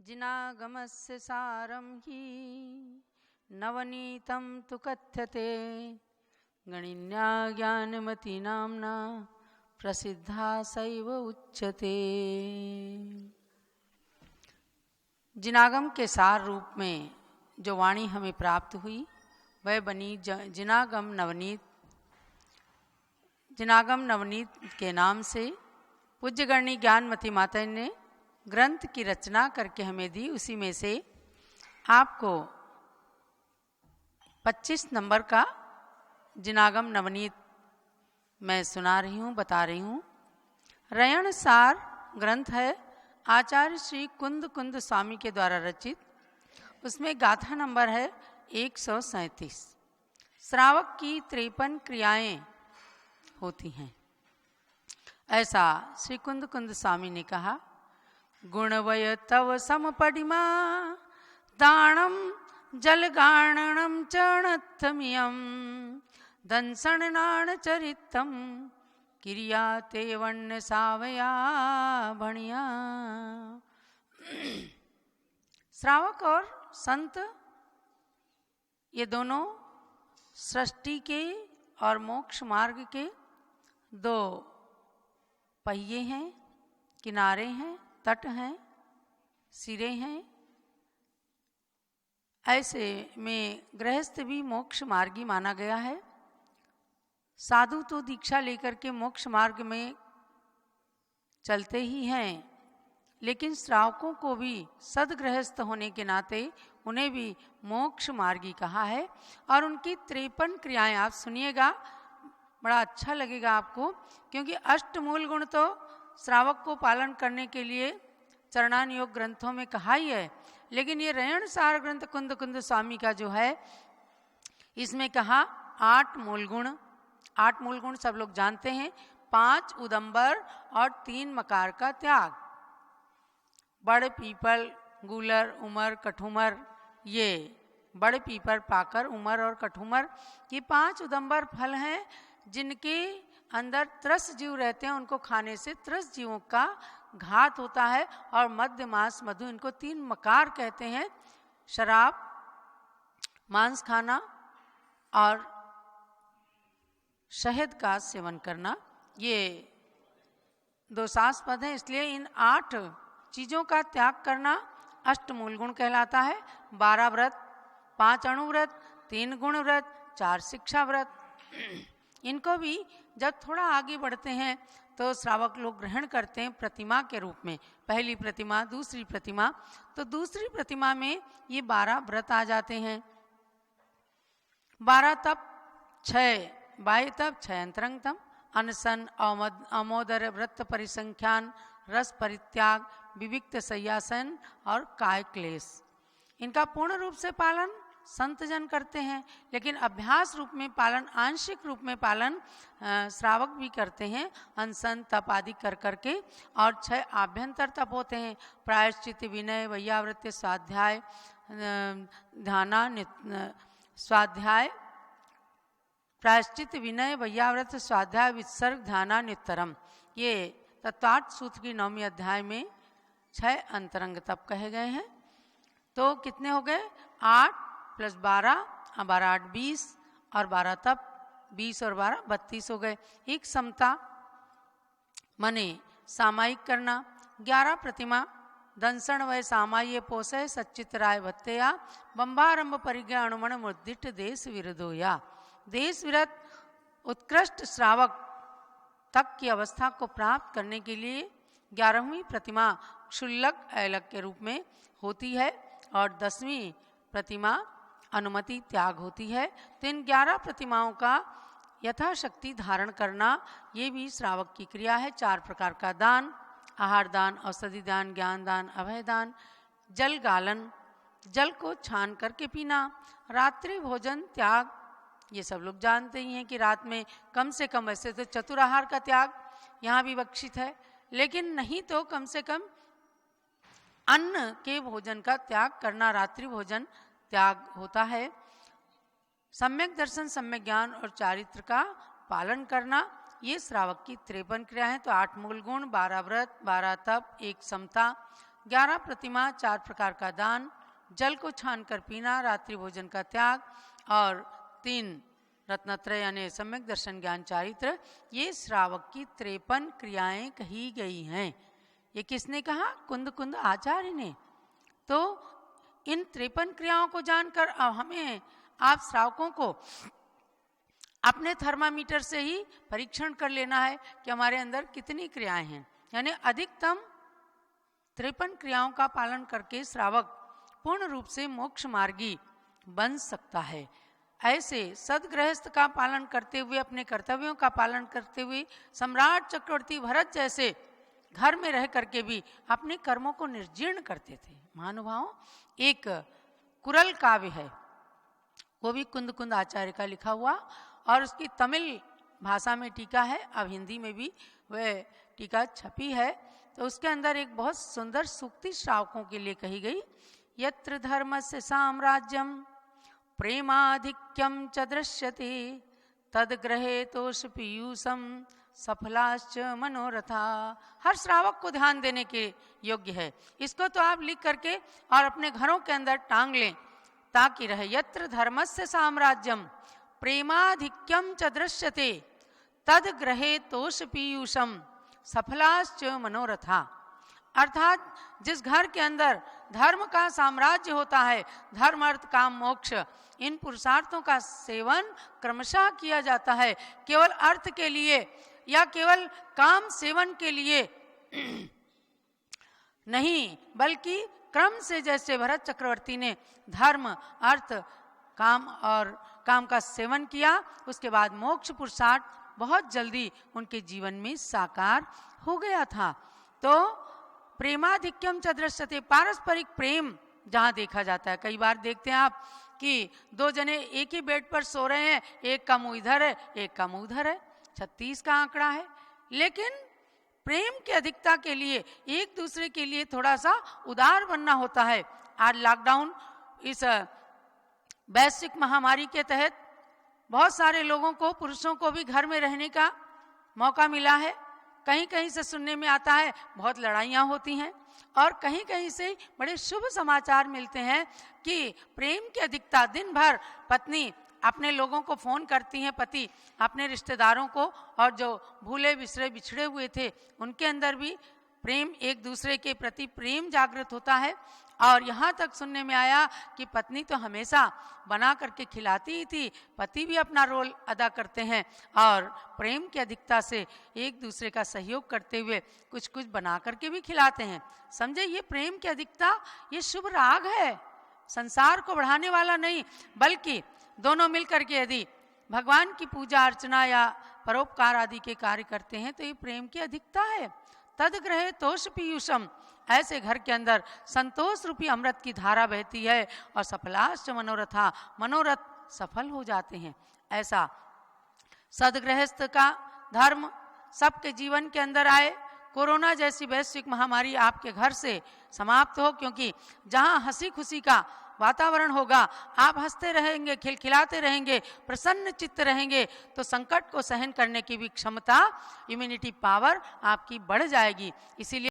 जिनागमस्य सारं हि नवनीतं तु कथ्यते गणिन्या ज्ञानमती नाम्ना प्रसिद्धा सैव उच्यते। जिनागम के सार रूप में जो वाणी हमें प्राप्त हुई वह बनी जिनागम नवनीत। जिनागम नवनीत के नाम से पूज्यगणी ज्ञानमती माता ने ग्रंथ की रचना करके हमें दी। उसी में से आपको 25 नंबर का जिनागम नवनीत मैं सुना रही हूँ, बता रही हूँ। रयण सार ग्रंथ है, आचार्य श्री कुंद कुंद स्वामी के द्वारा रचित। उसमें गाथा नंबर है 137। श्रावक की 53 क्रियाएं होती हैं, ऐसा श्री कुंद कुंद स्वामी ने कहा। गुणवय तव समपडिमा दाणम जलगाणनम चरणत्थमियम दंसननाण चरितम क्रिया ते वर्ण सावया भणिया। श्रावक और संत ये दोनों सृष्टि के और मोक्ष मार्ग के दो पहिए हैं, किनारे हैं, तट हैं, सिरे हैं। ऐसे में गृहस्थ भी मोक्ष मार्गी माना गया है। साधु तो दीक्षा लेकर के मोक्ष मार्ग में चलते ही हैं, लेकिन श्रावकों को भी सदगृहस्थ होने के नाते उन्हें भी मोक्ष मार्गी कहा है। और उनकी 53 क्रियाएं आप सुनिएगा, बड़ा अच्छा लगेगा आपको, क्योंकि अष्टमूल गुण तो श्रावक को पालन करने के लिए चरणान योग ग्रंथों में कहा ही है, लेकिन ये रयण सार ग्रंथ कुंद कुंद स्वामी का जो है इसमें कहा 8 मूल गुण। 8 मूल गुण सब लोग जानते हैं, 5 उदंबर और 3 मकार का त्याग। बड़ पीपल गूलर उमर कठुमर, ये बड़ पीपल पाकर उमर और कठुमर, ये 5 उदंबर फल हैं जिनके अंदर त्रस जीव रहते हैं। उनको खाने से त्रस जीवों का घात होता है। और मध्य मांस मधु, इनको 3 मकार कहते हैं। शराब, मांस खाना और शहद का सेवन करना, ये दोषास्पद है। इसलिए इन 8 चीज़ों का त्याग करना अष्टमूल गुण कहलाता है। 12 व्रत, 5 अणु व्रत, 3 गुण व्रत, 4 शिक्षा व्रत, इनको भी जब थोड़ा आगे बढ़ते हैं तो श्रावक लोग ग्रहण करते हैं प्रतिमा के रूप में। पहली प्रतिमा, दूसरी प्रतिमा, तो दूसरी प्रतिमा में ये 12 व्रत आ जाते हैं। 12 तप, 6 बाह्य तप, 6 अंतरंग तप, अनशन, अमोदर व्रत परिसंख्यान, रस परित्याग, विविक्त शय्यासन और काय क्लेश। इनका पूर्ण रूप से पालन संत जन करते हैं, लेकिन अभ्यास रूप में पालन, आंशिक रूप में पालन श्रावक भी करते हैं, अनशन तप आदि कर करके। और 6 आभ्यंतर तप होते हैं, प्रायश्चित, विनय, वैयावृत्य, स्वाध्याय, ध्याना, स्वाध्याय, प्रायश्चित, विनय, वैयाव्रत, स्वाध्याय, विसर्ग, ध्याना, नित्तरम। ये तत्वार्थ सूत्र की 9वें अध्याय में 6 अंतरंग तप कहे गए हैं। तो कितने हो गए? 8 + 12, 12 8 20 और 12 तप, 20 और 12 32 हो गए। एक समता मने सामायिक करना। 11 प्रतिमा, दंसण वय सामाये पोषय सच्चित राय भत्तेया बंबारंभ परिज्ञा अणुमण मुद्दिष्ट देश विरदोया। देश विरत उत्कृष्ट श्रावक तक की अवस्था को प्राप्त करने के लिए 11वीं प्रतिमा क्षुल्लक ऐलक के रूप में होती है और 10वीं प्रतिमा अनुमति त्याग होती है। तो इन 11 प्रतिमाओं का यथाशक्ति धारण करना ये भी श्रावक की क्रिया है। 4 प्रकार का दान, आहार दान, औषधि दान, ज्ञान दान, अभय दान, जल गालन, जल को छान करके पीना, रात्रि भोजन त्याग, ये सब लोग जानते ही हैं कि रात में कम से कम, वैसे तो चतुराहार का त्याग यहाँ भी बख्शित है, लेकिन नहीं तो कम से कम अन्न के भोजन का त्याग करना, रात्रि भोजन त्याग होता है। सम्यक दर्शन, सम्यक ज्ञान और चारित्र का पालन करना, ये श्रावक की 53 क्रिया है। तो 8 मूल गुण, 12 व्रत, 12 तप, 1 समता, 11 प्रतिमा, 4 प्रकार का दान, जल को छानकर पीना, रात्रि भोजन का त्याग और 3 रत्नत्रय यानी सम्यक दर्शन ज्ञान चारित्र, ये श्रावक की 53 क्रियाएं कही गई हैं। ये किसने कहा? कुंद कुंद आचार्य ने। तो इन 53 क्रियाओं को जानकर अब हमें आप श्रावकों को अपने थर्मामीटर से ही परीक्षण कर लेना है कि हमारे अंदर कितनी क्रियाएं हैं। यानी अधिकतम 53 क्रियाओं का पालन करके श्रावक पूर्ण रूप से मोक्ष मार्गी बन सकता है। ऐसे सदगृहस्थ का पालन करते हुए, अपने कर्तव्यों का पालन करते हुए सम्राट चक्रवर्ती भरत जैसे घर में रह करके भी अपने कर्मों को निर्जीर्ण करते थे। महानुभावों, एक कुरल काव्य है, वो भी कुंद कुंद आचार्य का लिखा हुआ, और उसकी तमिल भाषा में टीका है, अब हिंदी में भी वह टीका छपी है। तो उसके अंदर एक बहुत सुंदर सूक्ति श्रावकों के लिए कही गई। यत्र धर्मस्य साम्राज्यम प्रेमाधिक्यम च दृश्यते तद्ग्रहेतोष पीयूषम सफलाश्च मनोरथा। हर श्रावक को ध्यान देने के योग्य है। इसको तो आप लिख करके और अपने घरों के अंदर टांग लें ताकि रहे। यत्र धर्मस्य साम्राज्यम प्रेमाधिक्यम च दृश्यते तद्ग्रहेतोष पीयूषम सफलाश्च मनोरथा। अर्थात जिस घर के अंदर धर्म का साम्राज्य होता है, धर्म अर्थ काम मोक्ष, इन पुरुषार्थों का सेवन क्रमशः किया जाता है, केवल अर्थ के लिए या केवल काम सेवन के लिए नहीं, बल्कि क्रम से, जैसे भरत चक्रवर्ती ने धर्म अर्थ काम और काम का सेवन किया, उसके बाद मोक्ष पुरुषार्थ बहुत जल्दी उनके जीवन में साकार हो गया था। तो प्रेमाधिक्यम च दृश्यते, पारस्परिक प्रेम जहाँ देखा जाता है। कई बार देखते हैं आप कि 2 जने एक ही बेड पर सो रहे हैं, एक का मुंह इधर है, एक का मुंह उधर है, 36 का आंकड़ा है, लेकिन प्रेम की अधिकता के लिए एक दूसरे के लिए थोड़ा सा उदार बनना होता है। आज लॉकडाउन, इस वैश्विक महामारी के तहत बहुत सारे लोगों को, पुरुषों को भी घर में रहने का मौका मिला है। कहीं कहीं से सुनने में आता है बहुत लड़ाइयाँ होती हैं, और कहीं कहीं से बड़े शुभ समाचार मिलते हैं कि प्रेम की अधिकता, दिन भर पत्नी अपने लोगों को फ़ोन करती हैं, पति अपने रिश्तेदारों को, और जो भूले बिसरे बिछड़े हुए थे उनके अंदर भी प्रेम, एक दूसरे के प्रति प्रेम जागृत होता है। और यहाँ तक सुनने में आया कि पत्नी तो हमेशा बना करके खिलाती ही थी, पति भी अपना रोल अदा करते हैं और प्रेम की अधिकता से एक दूसरे का सहयोग करते हुए कुछ कुछ बना करके भी खिलाते हैं। समझे, ये प्रेम की अधिकता, ये शुभ राग है, संसार को बढ़ाने वाला नहीं, बल्कि दोनों मिलकर के यदि भगवान की पूजा अर्चना या परोपकार आदि के कार्य करते हैं तो ये प्रेम की अधिकता है। तद्ग्रहेतोष पीयूषम, ऐसे घर के अंदर संतोष रूपी अमृत की धारा बहती है और सफलाश्च मनोरथा, मनोरथ सफल हो जाते हैं। ऐसा सदगृहस्थ का धर्म सबके जीवन के अंदर आए। कोरोना जैसी वैश्विक महामारी आपके घर से समाप्त हो, क्योंकि जहां हंसी खुशी का वातावरण होगा, आप हंसते रहेंगे, खिलखिलाते रहेंगे, प्रसन्न चित्त रहेंगे, तो संकट को सहन करने की भी क्षमता, इम्यूनिटी पावर आपकी बढ़ जाएगी। इसीलिए